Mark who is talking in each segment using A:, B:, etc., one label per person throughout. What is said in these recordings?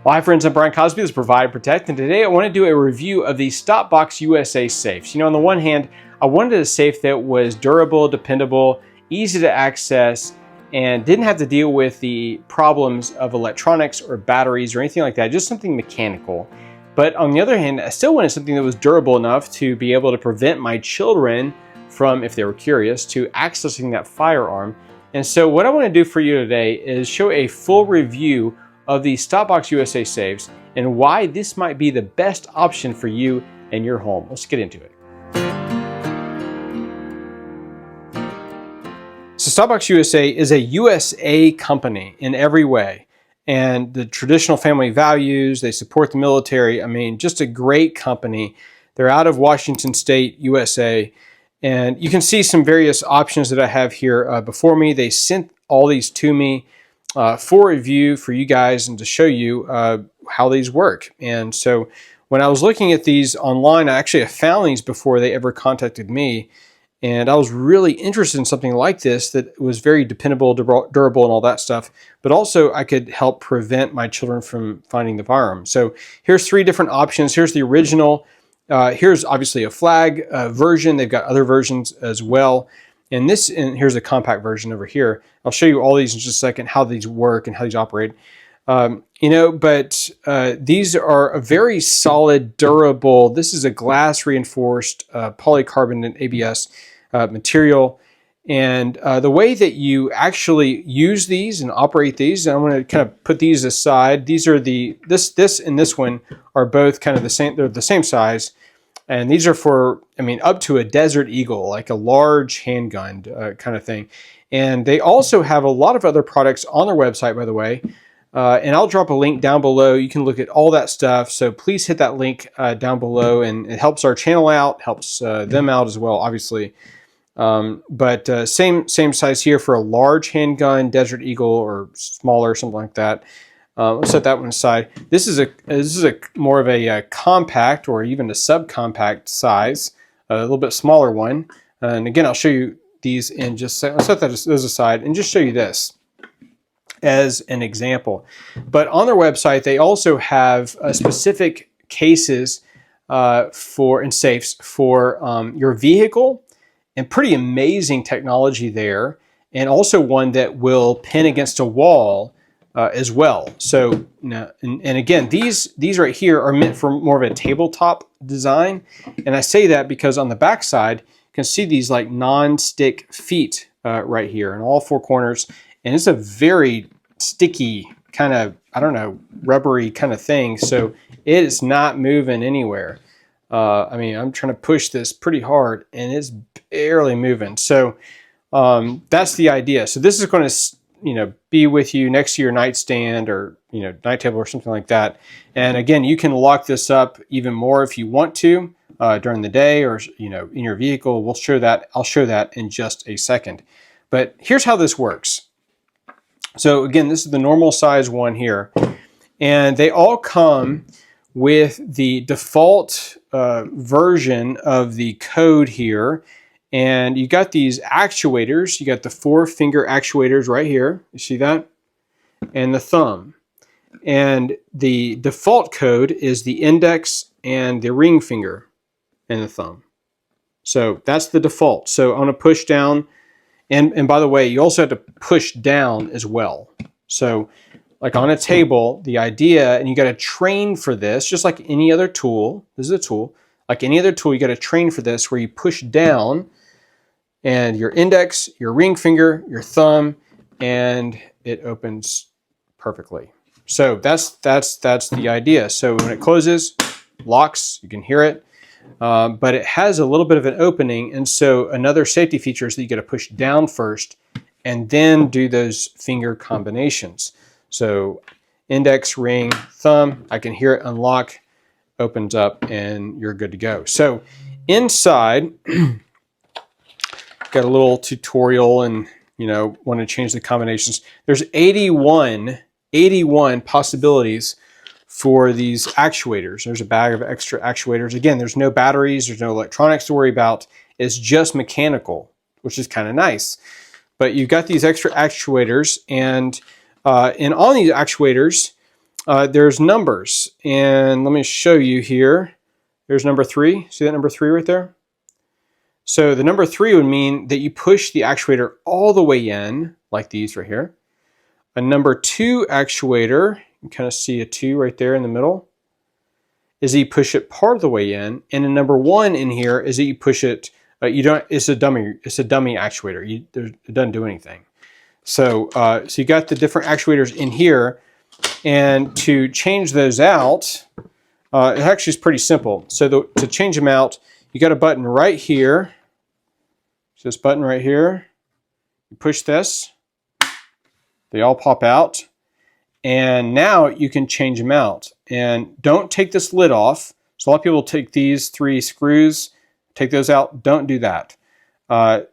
A: Well, hi friends, I'm Brian Cosby, this is Provide Protect, and today I want to do a review of the StopBox USA safes. You know, on the one hand, I wanted a safe that was durable, dependable, easy to access, and didn't have to deal with the problems of electronics or batteries or anything like that, just something mechanical. But on the other hand, I still wanted something that was durable enough to be able to prevent my children from, if they were curious, to accessing that firearm. And so what I want to do for you today is show a full review of the StopBox USA safes and why this might be the best option for you and your home. Let's get into it. So StopBox USA is a USA company in every way, and the traditional family values, they support the military. I mean, just a great company. They're out of Washington State, USA, and you can see some various options that I have here before me. They sent all these to me for review for you guys and to show you how these work. And so when I was looking at these online, I actually found these before they ever contacted me. And I was really interested in something like this that was very dependable, durable, and all that stuff. But also I could help prevent my children from finding the firearm. So here's three different options. Here's the original. Here's obviously a flag version. They've got other versions as well. And here's a compact version over here. I'll show you all these in just a second, how these work and how these operate. These are a very solid, durable, this is a glass reinforced polycarbonate ABS material. And the way that you actually use these and operate these, and I'm going to kind of put these aside. These are this and this one are both kind of the same, they're the same size. And these are for, up to a Desert Eagle, like a large handgun kind of thing. And they also have a lot of other products on their website, by the way. And I'll drop a link down below. You can look at all that stuff. So please hit that link down below, and it helps our channel out, helps them out as well, obviously. Same size here for a large handgun, Desert Eagle, or smaller, something like that. Let's set that one aside. This is a more of a compact or even a subcompact size, a little bit smaller one. And again, I'll show you these in just a second. I'll set those aside and just show you this as an example. But on their website, they also have specific cases and safes for your vehicle, and pretty amazing technology there, and also one that will pin against a wall as well. So, and again, these right here are meant for more of a tabletop design. And I say that because on the back side, you can see these like non-stick feet right here in all four corners. And it's a very sticky kind of, rubbery kind of thing. So it is not moving anywhere. I'm trying to push this pretty hard and it's barely moving. So that's the idea. So this is going to be with you next to your nightstand or, night table or something like that. And again, you can lock this up even more if you want to during the day or, in your vehicle. We'll show that. I'll show that in just a second. But here's how this works. So again, this is the normal size one here. And they all come with the default version of the code here. And you got these actuators. You got the 4-finger actuators right here. You see that? And the thumb. And the default code is the index and the ring finger and the thumb. So that's the default. So I'm going to push down. And by the way, you also have to push down as well. So like on a table, the idea, and you got to train for this, just like any other tool. This is a tool. Like any other tool, you got to train for this where you push down and your index, your ring finger, your thumb, and it opens perfectly. So that's the idea. So when it closes, locks, you can hear it, but it has a little bit of an opening. And so another safety feature is that you got to push down first and then do those finger combinations. So index, ring, thumb, I can hear it unlock, opens up, and you're good to go. So inside, got a little tutorial and, want to change the combinations. There's 81 possibilities for these actuators. There's a bag of extra actuators. Again, there's no batteries, there's no electronics to worry about. It's just mechanical, which is kind of nice. But you've got these extra actuators, and on these actuators, there's numbers, and let me show you here. There's number 3. See that number 3 right there? So the number 3 would mean that you push the actuator all the way in, like these right here. A number 2 actuator, you can kind of see a 2 right there in the middle, is that you push it part of the way in, and a number 1 in here is that you push it. You don't. It's a dummy actuator. It doesn't do anything. So so you got the different actuators in here, and to change those out, it actually is pretty simple. So to change them out, you got a button right here. So this button right here. You push this. They all pop out. And now you can change them out. And don't take this lid off. So a lot of people take these 3 screws, take those out. Don't do that.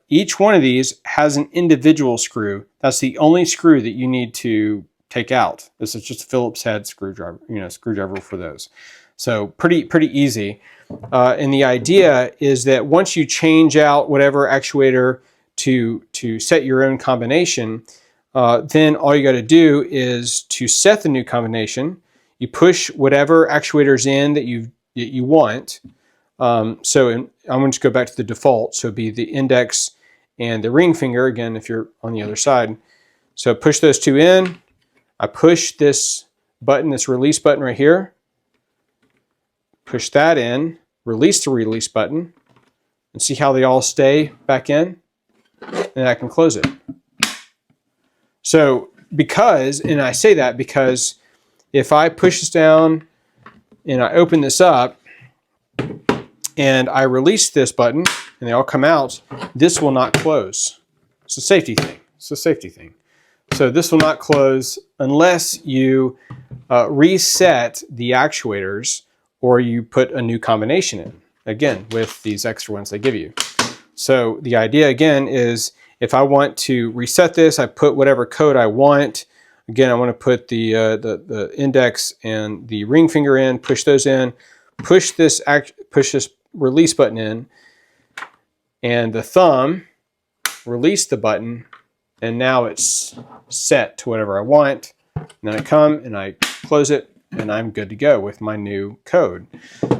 A: Each one of these has an individual screw. That's the only screw that you need to take out. This is just a Phillips head screwdriver, screwdriver for those. So pretty easy. And the idea is that once you change out whatever actuator to set your own combination, then all you got to do is to set the new combination. You push whatever actuators in that you want. I'm going to just go back to the default. So it'd be the index and the ring finger, again, if you're on the other side. So push those 2 in. I push this button, this release button right here. Push that in, release the release button, and see how they all stay back in? And I can close it. So and I say that because if I push this down and I open this up and I release this button and they all come out, this will not close. It's a safety thing. It's a safety thing. So this will not close unless you reset the actuators or you put a new combination in, again, with these extra ones they give you. So the idea, again, is if I want to reset this, I put whatever code I want. Again, I want to put the index and the ring finger in, push those in, push this release button in, and the thumb, release the button, and now it's set to whatever I want. And then I come and I close it, and I'm good to go with my new code.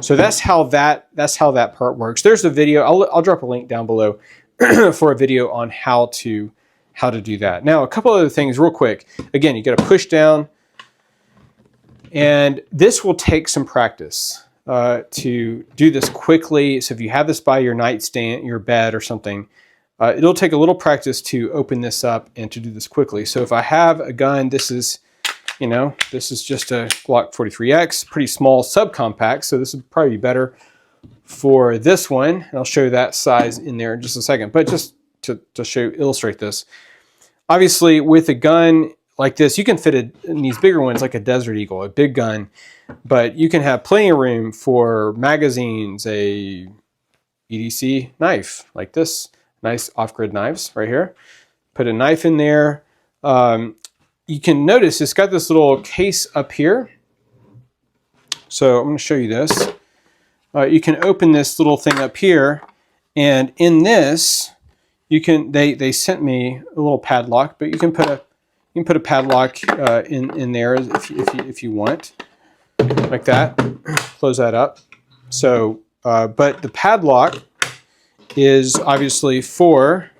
A: So that's how that part works. There's a video. I'll drop a link down below for a video on how to do that. Now, a couple other things real quick. Again, you got to push down, and this will take some practice to do this quickly. So if you have this by your nightstand, your bed or something, it'll take a little practice to open this up and to do this quickly. So if I have a gun, this is just a Glock 43X, pretty small subcompact, so this would probably be better for this one. And I'll show you that size in there in just a second. But just to illustrate this, obviously with a gun like this, you can fit it in these bigger ones like a Desert Eagle, a big gun, but you can have plenty of room for magazines, a EDC knife like this, nice off-grid knives right here. Put a knife in there. You can notice it's got this little case up here. So I'm going to show you this. You can open this little thing up here, and in this, you can. They sent me a little padlock, but you can put a padlock in there if you want, like that. Close that up. So, but the padlock is obviously for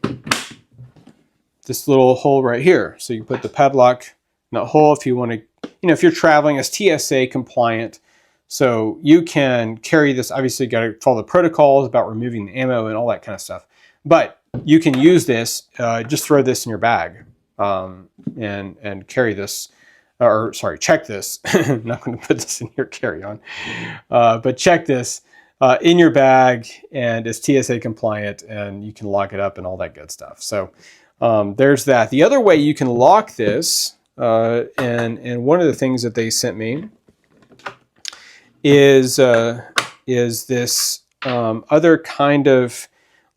A: this little hole right here. So you put the padlock in that hole if you want to, if you're traveling. It's TSA compliant. So you can carry this. Obviously, you got to follow the protocols about removing the ammo and all that kind of stuff. But you can use this, just throw this in your bag and carry this, or sorry, check this. I'm not going to put this in your carry-on, but check this in your bag, and it's TSA compliant, and you can lock it up and all that good stuff. So there's that. The other way you can lock this, and one of the things that they sent me is this other kind of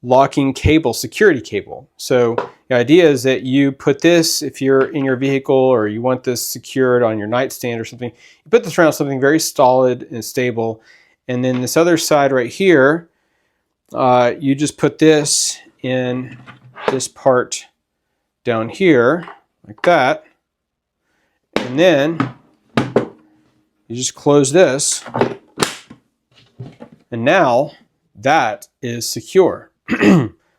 A: locking cable, security cable. So the idea is that you put this, if you're in your vehicle or you want this secured on your nightstand or something, you put this around something very solid and stable. And then this other side right here, you just put this in this part down here, like that. And then You just close this, and now that is secure.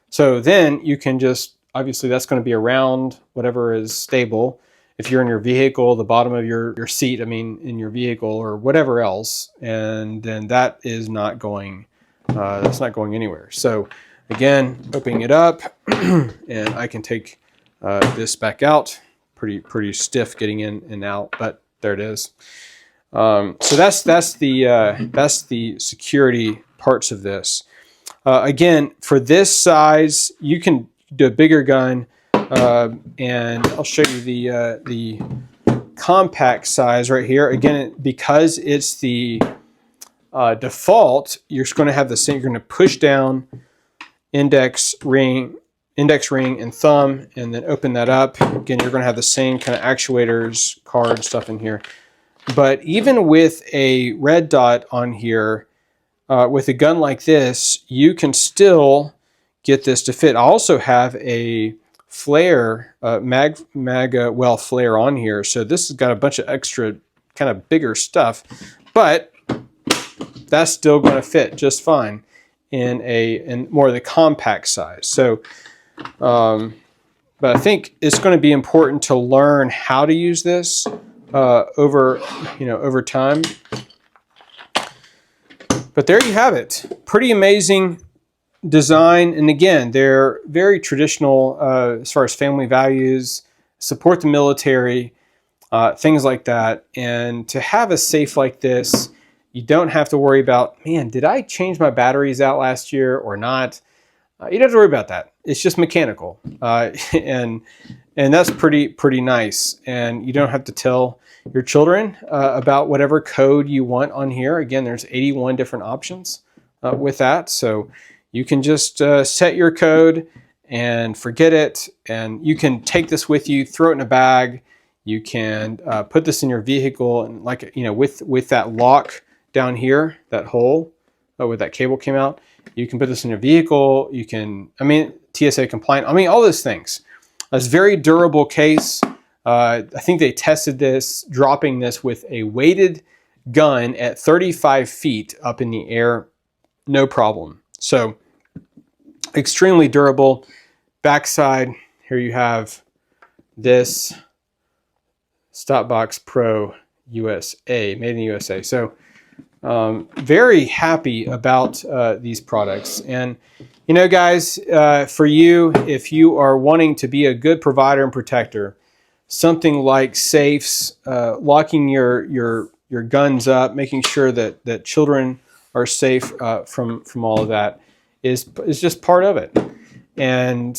A: So then you can just, obviously that's going to be around whatever is stable. If you're in your vehicle, the bottom of your seat, I mean, in your vehicle or whatever else, and then that is not going, that's not going anywhere. So again, opening it up, and I can take this back out. Pretty stiff getting in and out, but there it is. So that's the security parts of this. Again, for this size, you can do a bigger gun, and I'll show you the compact size right here. Again, because it's the default, you're just going to have the same. You're going to push down index ring, and thumb, and then open that up. Again, you're going to have the same kind of actuators, card stuff in here. But even with a red dot on here, with a gun like this, you can still get this to fit. I also have a flare, well flare on here. So this has got a bunch of extra kind of bigger stuff, but that's still going to fit just fine in more of the compact size. So, but I think it's going to be important to learn how to use this over time. But there you have it. Pretty amazing design. And again, they're very traditional as far as family values, support the military, things like that. And to have a safe like this, you don't have to worry about, man, did I change my batteries out last year or not? You don't have to worry about that. It's just mechanical. And that's pretty nice. And you don't have to tell your children about whatever code you want on here. Again, there's 81 different options with that. So you can just set your code and forget it. And you can take this with you, throw it in a bag. You can put this in your vehicle, and with that lock down here, that hole where that cable came out, you can put this in your vehicle. You can, TSA compliant. All those things. It's a very durable case. I think they tested this, dropping this with a weighted gun at 35 feet up in the air, no problem. So extremely durable. Backside, here you have this StopBox Pro USA, made in the USA. So very happy about these products. And guys, for you, if you are wanting to be a good provider and protector, something like safes, locking your guns up, making sure that children are safe from all of that is just part of it. And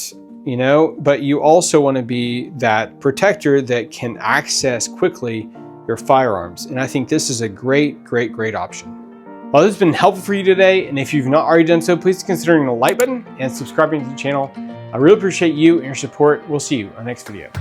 A: but you also want to be that protector that can access quickly your firearms. And I think this is a great option. Well, this has been helpful for you today, and if you've not already done so, please consider hitting the like button and subscribing to the channel. I really appreciate you and your support. We'll see you on the next video.